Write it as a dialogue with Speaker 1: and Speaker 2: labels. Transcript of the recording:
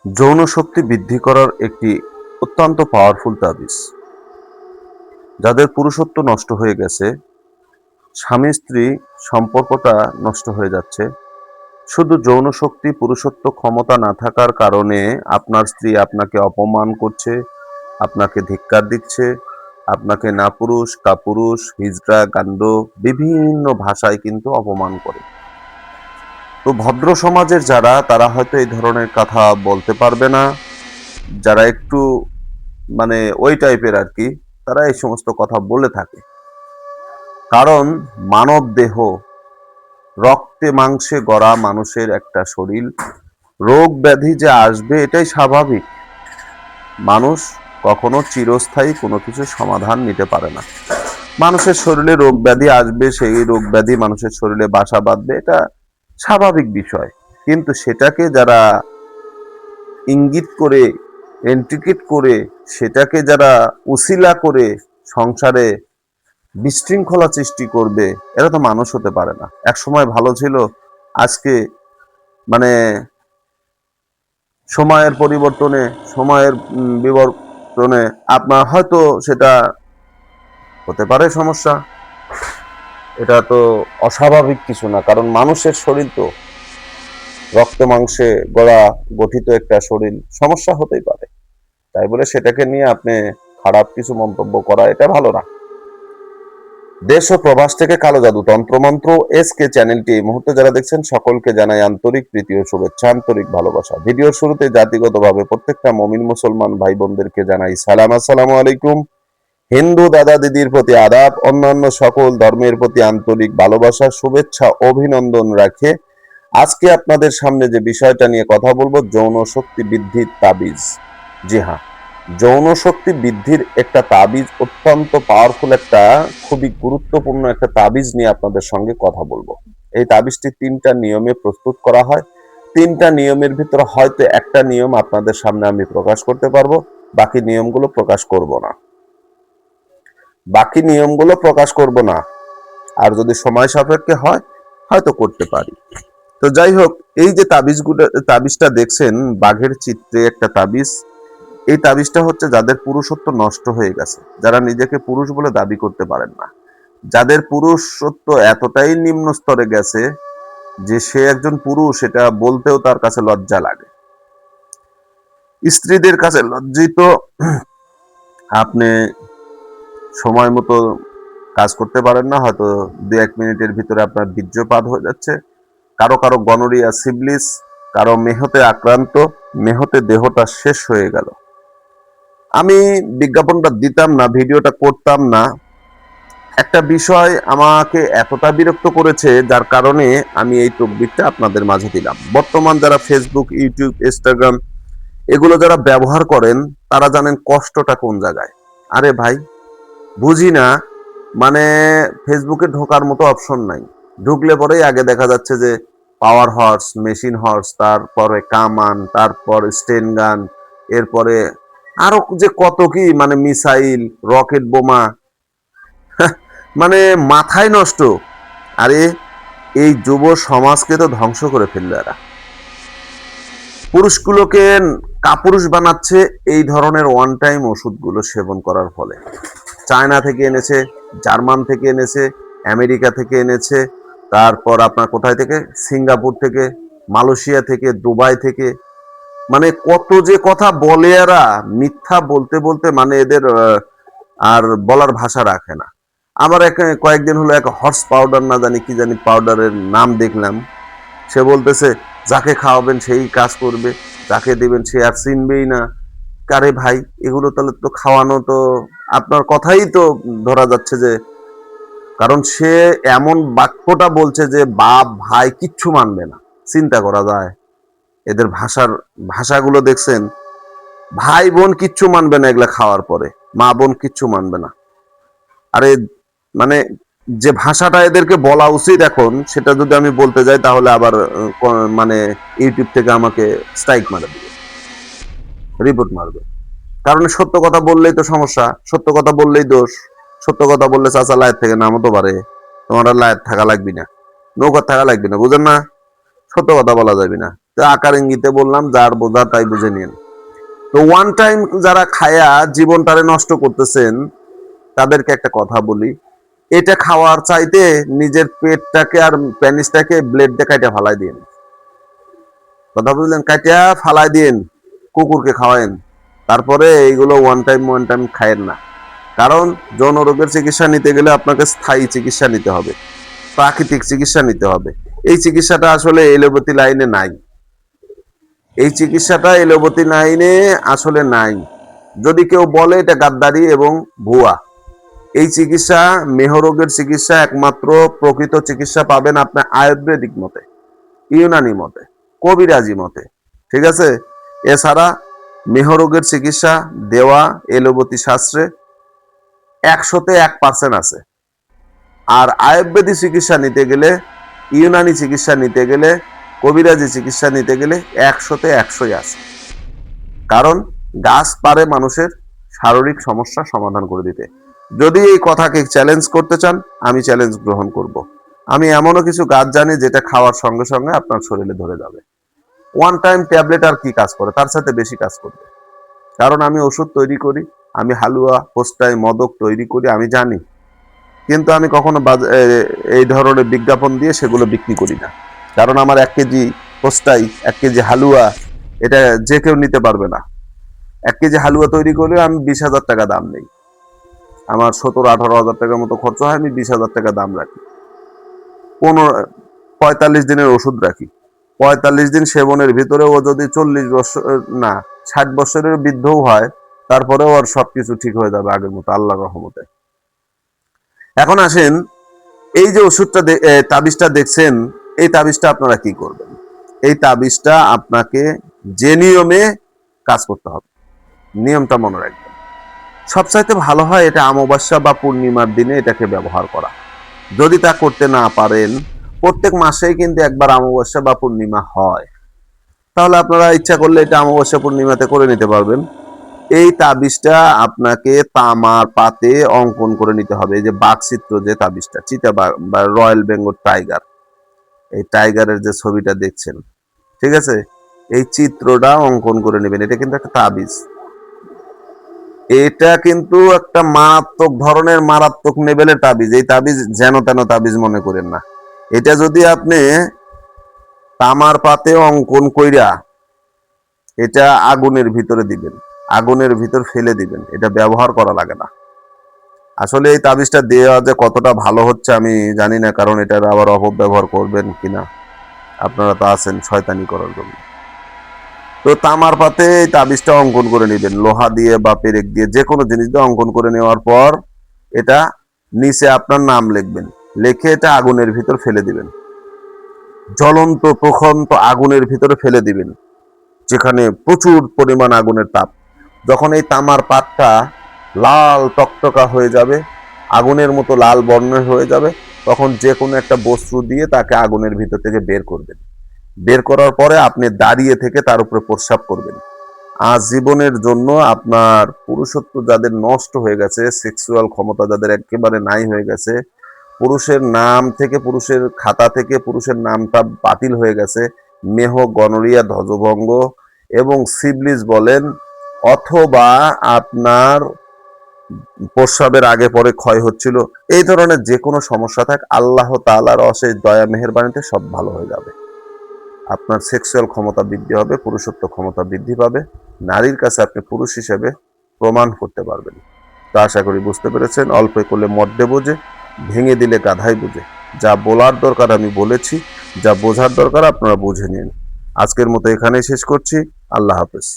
Speaker 1: যৌন শক্তি বৃদ্ধি করার একটি অত্যন্ত পাওয়ারফুল তাবিজ। যাদের পুরুষত্ব নষ্ট হয়ে গেছে, স্বামী স্ত্রী সম্পর্কটা নষ্ট হয়ে যাচ্ছে, শুধু যৌন শক্তি পুরুষত্ব ক্ষমতা না থাকার কারণে আপনার স্ত্রী আপনাকে অপমান করছে, আপনাকে ধিক্কার দিচ্ছে, আপনাকে না পুরুষ কাপুরুষ হিজড়া গান্ড বিভিন্ন ভাষায় কিন্তু অপমান করে। তো ভদ্র সমাজের যারা, তারা হয়তো এই ধরনের কথা বলতে পারবে না। যারা একটু মানে ওই টাইপের আর কি, তারা এই সমস্ত কথা বলে থাকে। কারণ মানব দেহ রক্তে মাংসে গড়া মানুষের একটা শরীর, রোগ ব্যাধি যে আসবে এটাই স্বাভাবিক। মানুষ কখনো চিরস্থায়ী কোনো কিছু সমাধান নিতে পারে না। মানুষের শরীরে রোগ ব্যাধি আসবে, সেই রোগ ব্যাধি মানুষের শরীরে বাসা বাঁধবে, এটা স্বাভাবিক বিষয়। কিন্তু সেটাকে যারা ইঙ্গিত করে, এন্টিকেট করে, সেটাকে যারা উসিলা করে সংসারে বিশৃঙ্খলা সৃষ্টি করবে, এরা তো মানুষ হতে পারে না। এক সময় ভালো ছিল, আজকে মানে সময়ের পরিবর্তনে, সময়ের বিবর্তনে আপনার হয়তো সেটা হতে পারে সমস্যা। এটা তো অস্বাভাবিক কিছু না, কারণ মানুষের শরীর তো রক্ত মাংসে গড়া গঠিত একটা শরীর, সমস্যা হতেই পারে। তাই বলে সেটাকে নিয়ে আপনি খারাপ কিছু মন্তব্য করা, এটা ভালো না। দেশ ও প্রবাস থেকে কালো জাদু তন্ত্রমন্ত্র এসকে চ্যানেলটি এই মুহূর্তে যারা দেখছেন, সকলকে জানাই আন্তরিক প্রীতি ও শুভেচ্ছা, আন্তরিক ভালোবাসা। ভিডিওর শুরুতে জাতিগতভাবে প্রত্যেকটা মুমিন মুসলমান ভাই বোনদেরকে জানাই সালাম, আসসালামু আলাইকুম। হিন্দু দাদা দিদির প্রতি আদাব, অন্যান্য সকল ধর্মের প্রতি আন্তরিক ভালোবাসা, শুভেচ্ছা, অভিনন্দন রাখে আজকে আপনাদের সামনে যে বিষয়টা নিয়ে কথা বলবো, যৌন শক্তি বৃদ্ধির তাবিজ। জি হ্যাঁ, যৌন শক্তি বৃদ্ধির একটা তাবিজ, অত্যন্ত পাওয়ারফুল একটা, খুবই গুরুত্বপূর্ণ একটা তাবিজ নিয়ে আপনাদের সঙ্গে কথা বলবো। এই তাবিজটি 3টা নিয়মে প্রস্তুত করা হয়। 3টা নিয়মের ভিতরে হয়তো একটা নিয়ম আপনাদের সামনে আমি প্রকাশ করতে পারবো, বাকি নিয়মগুলো প্রকাশ করব না। আর যদি সময় সাপেক্ষে হয় হয়তো করতে পারি। তো যাই হোক, এই যে তাবিজটা দেখছেন, বাঘের চিত্রে একটা তাবিজ। এই তাবিজটা হচ্ছে যাদের পুরুষত্ব নষ্ট হয়ে গেছে, যারা নিজেকে পুরুষ বলে দাবি করতে পারেন না, যাদের পুরুষত্ব এতটাই নিম্ন স্তরে গেছে যে সে একজন পুরুষ এটা বলতেও তার কাছে লজ্জা লাগে, স্ত্রীদের কাছে লজ্জিত। আপনি সময় মতো কাজ করতে পারেন না, হয়তো 2-1 মিনিটের ভিতরে আপনার বীর্যপাত হয়ে যাচ্ছে, কারো কারো গনোরিয়া সিবলিস, কারো মেহতে আক্রান্ত, মেহতে দেহটা শেষ হয়ে গেল। আমি বিজ্ঞাপনটা দিতাম না, ভিডিওটা করতাম না। একটা বিষয় আমাকে এতটা বিরক্ত করেছে, যার কারণে আমি এই তকবিরটা আপনাদের মাঝে দিলাম। বর্তমান যারা ফেসবুক, ইউটিউব, ইনস্টাগ্রাম এগুলো যারা ব্যবহার করেন, তারা জানেন কষ্টটা কোন জায়গায়। আরে ভাই, বুঝি না, মানে ফেসবুকে ঢোকার মতো অপশন নাই। ঢুকলে পরেই আগে দেখা যাচ্ছে যে পাওয়ার হর্স, মেশিন হর্স, তারপরে কামান, তারপর স্টেন গান, এরপরে আরো যে কত কি, মানে মিসাইল, রকেট বোমা, মানে মাথায় নষ্ট। আরে এই যুব সমাজকে তো ধ্বংস করে ফেললো এরা। পুরুষগুলোকে কাপুরুষ বানাচ্ছে এই ধরনের ওয়ান টাইম ওষুধগুলো সেবন করার ফলে। চায়না থেকে এনেছে, জার্মান থেকে এনেছে, আমেরিকা থেকে এনেছে, তারপর আপনার কোথায় থেকে, সিঙ্গাপুর থেকে, মালয়েশিয়া থেকে, দুবাই থেকে, মানে কত যে কথা বলে এরা, মিথ্যা বলতে বলতে মানে এদের আর বলার ভাষা রাখে না। আমার কয়েকদিন হলো এক হর্স পাউডার, না জানি কি জানি পাউডারের নাম দেখলাম, সে বলতেছে যাকে খাওয়াবেন সেই কাজ করবে, যাকে দিবেন সে আর চিনবেই না। কারে ভাই, এগুলো তাহলে তো খাওয়ানো, তো আপনার কথাই তো ধরা যাচ্ছে যে, কারণ সে এমন বাক্যটা বলছে যে বাপ ভাই কিচ্ছু মানবে না। চিন্তা করা যায়, এদের ভাষাগুলো দেখছেন, ভাই বোন কিচ্ছু মানবে না এগুলা খাওয়ার পরে, মা বোন কিচ্ছু মানবে না। আরে মানে যে ভাষাটা এদেরকে বলা উচিত এখন, সেটা যদি আমি বলতে যাই তাহলে আবার মানে ইউটিউব থেকে আমাকে স্ট্রাইক মারা দিবে, রিপোর্ট মারবে। কারণ সত্য কথা বললেই তো সমস্যা, সত্য কথা বললেই দোষ। সত্য কথা বললে চাচা লায়ের থেকে নামও তো পারে, তোমার আর লায়ের থাকা লাগবি না, নৌকার থাকা লাগবে না, বুঝেন না? সত্য কথা বলা যাবে না। তো আকার ইঙ্গিতে বললাম, যার বোঝা তাই বুঝে নিন। তো ওয়ান টাইম যারা খায়া জীবনটারে নষ্ট করতেছেন, তাদেরকে একটা কথা বলি, এটা খাওয়ার চাইতে নিজের পেটটাকে আর প্যানিসটাকে ব্লেড দিয়ে কাইটা ফালাই দিন। কথা বুঝলেন? কাইটা ফালাই দিন, কুকুরকে খাওয়ায়েন। তারপরে এইগুলো ওয়ান টাইম খায়েন না। কারণ যৌন রোগের চিকিৎসা নিতে গেলে আপনাকে স্থায়ী চিকিৎসা নিতে হবে, প্রাকৃতিক চিকিৎসা নিতে হবে। এই চিকিৎসাটা আসলে এলোপ্যাথি লাইনে নাই। এই চিকিৎসাটা এলোপ্যাথি লাইনে আসলে নাই। যদি কেউ বলে এটা গাদ্দারি এবং ভুয়া। এই চিকিৎসা, মেহরোগের চিকিৎসা একমাত্র প্রকৃত চিকিৎসা পাবেন আপনার আয়ুর্বেদিক মতে, ইউনানি মতে, কবিরাজি মতে। ঠিক আছে? এছাড়া মেহরোগের চিকিৎসা দেওয়া এলোপ্যাথি শাস্ত্রে 100% আছে। আর আয়ুর্বেদিক চিকিৎসা নিতে গেলে, ইউনানি চিকিৎসা নিতে গেলে, কবিরাজি চিকিৎসা নিতে গেলে 100-100 আছে। কারণ গাছ পারে মানুষের শারীরিক সমস্যা সমাধান করে দিতে। যদি এই কথাকে চ্যালেঞ্জ করতে চান, আমি চ্যালেঞ্জ গ্রহণ করব। আমি এমনও কিছু গাছ জানি যেটা খাওয়ার সঙ্গে সঙ্গে আপনার শরীরে ধরে যাবে। ওয়ান টাইম ট্যাবলেট আর কি কাজ করে, তার সাথে বেশি কাজ করবে। কারণ আমি ওষুধ তৈরি করি, আমি হালুয়া, পোস্টাই, মদক তৈরি করি, আমি জানি। কিন্তু আমি কখনো এই ধরনের বিজ্ঞাপন দিয়ে সেগুলো বিক্রি করি না। কারণ আমার 1 কেজি পোস্টাই, 1 কেজি হালুয়া, এটা যে কেউ নিতে পারবে না। 1 কেজি হালুয়া তৈরি করলে আমি 20,000 টাকা দাম নেই। আমার 17-18 হাজার টাকার মতো খরচ হয়, আমি 20,000 টাকা দাম রাখি। 45 দিনের ওষুধ রাখি। 45 দিন সেবনের ভিতরে ও যদি 40 বছর না 60 বছরের বৃদ্ধও হয়, তারপরেও ওর সবকিছু ঠিক হয়ে যাবে আগের মতো, আল্লাহর রহমতে। এখন আসেন, এই যে ওষুধটা, তাবিজটা দেখছেন, এই তাবিজটা আপনারা কি করবেন? এই তাবিজটা আপনাকে যে নিয়মে কাজ করতে হবে, নিয়মটা মনে রাখবেন। সবচাইতে ভালো হয় এটা অমাবস্যা বা পূর্ণিমার দিনে এটাকে ব্যবহার করা। যদি তা করতে না পারেন, প্রত্যেক মাসেই কিন্তু একবার অমাবস্যা বা পূর্ণিমা হয়, তাহলে আপনারা ইচ্ছা করলে এটা অমাবস্যা পূর্ণিমাতে করে নিতে পারবেন। এই তাবিজটা আপনাকে তামার পাতে অঙ্কন করে নিতে হবে। এই যে বাঘচিত্র যে তাবিজটা, চিতা বা রয়্যাল বেঙ্গল টাইগার, এই টাইগারের যে ছবিটা দেখছেন, ঠিক আছে, এই চিত্রটা অঙ্কন করে নেবেন। এটা কিন্তু একটা তাবিজ। এটা কিন্তু একটা মারাত্মক ধরনের, মারাত্মক লেভেলের তাবিজ। এই তাবিজ যেন তেন তাবিজ মনে করেন না। এটা যদি আপনি তামার পাতে অঙ্কন কইরা এটা আগুনের ভিতরে দিবেন, আগুনের ভিতর ফেলে দিবেন, এটা ব্যবহার করা লাগে না। আসলে এই তাবিজটা দেওয়া যে কতটা ভালো হচ্ছে আমি জানি না, কারণ এটার আবার অপব্যবহার করবেন কিনা, আপনারা তো আছেন শয়তানি করার জন্য। তো তামার পাতে এই তাবিজটা অঙ্কন করে নেবেন, লোহা দিয়ে বা পেরেক দিয়ে, যে কোনো জিনিস দিয়ে অঙ্কন করে নেওয়ার পর এটা নিচে আপনার নাম লিখবেন, লিখে এটা আগুনের ভিতর ফেলে দিবেন, জ্বলন্ত প্রখন্ত আগুনের ভিতরে ফেলে দিবেন, যেখানে প্রচুর পরিমাণ আগুনের তাপ। যখন এই তামার পাতটা লাল টকটকা হয়ে যাবে, আগুনের মতো লাল বর্ণের হয়ে যাবে, তখন যে কোনো একটা বস্তু দিয়ে তাকে আগুনের ভিতর থেকে বের করবেন। বের করার পরে আপনি দাঁড়িয়ে থেকে তার উপরে প্রস্রাব করবেন। আজীবনের জন্য আপনার পুরুষত্ব যাদের নষ্ট হয়ে গেছে, সেক্সুয়াল ক্ষমতা যাদের একেবারে নাই হয়ে গেছে, পুরুষের নাম থেকে, পুরুষের খাতা থেকে পুরুষের নামটা বাতিল হয়ে গেছে, মেহ, গনোরিয়া, ধ্বজভঙ্গ এবং সিবলিস বলেন, অথবা আপনার প্রস্রাবের আগে পরে ক্ষয় হচ্ছিল, এই ধরনের যে কোনো সমস্যা থাক, আল্লাহ তাআলার অশেষ দয়া মেহেরবানিতে সব ভালো হয়ে যাবে। আপনার সেক্সুয়াল ক্ষমতা বৃদ্ধি হবে, পুরুষত্ব ক্ষমতা বৃদ্ধি পাবে, নারীর কাছে আপনি পুরুষ হিসেবে প্রমাণ করতে পারবেন। তো আশা করি বুঝতে পেরেছেন। অল্প করলে মদ্যে বোঝে, ভেঙে দিলে গাধাই বোঝে। যা বলার দরকার আমি বলেছি, যা বোঝার দরকার আপনারা বুঝে নিন। আজকের মতো এখানেই শেষ করছি। আল্লাহ হাফেজ।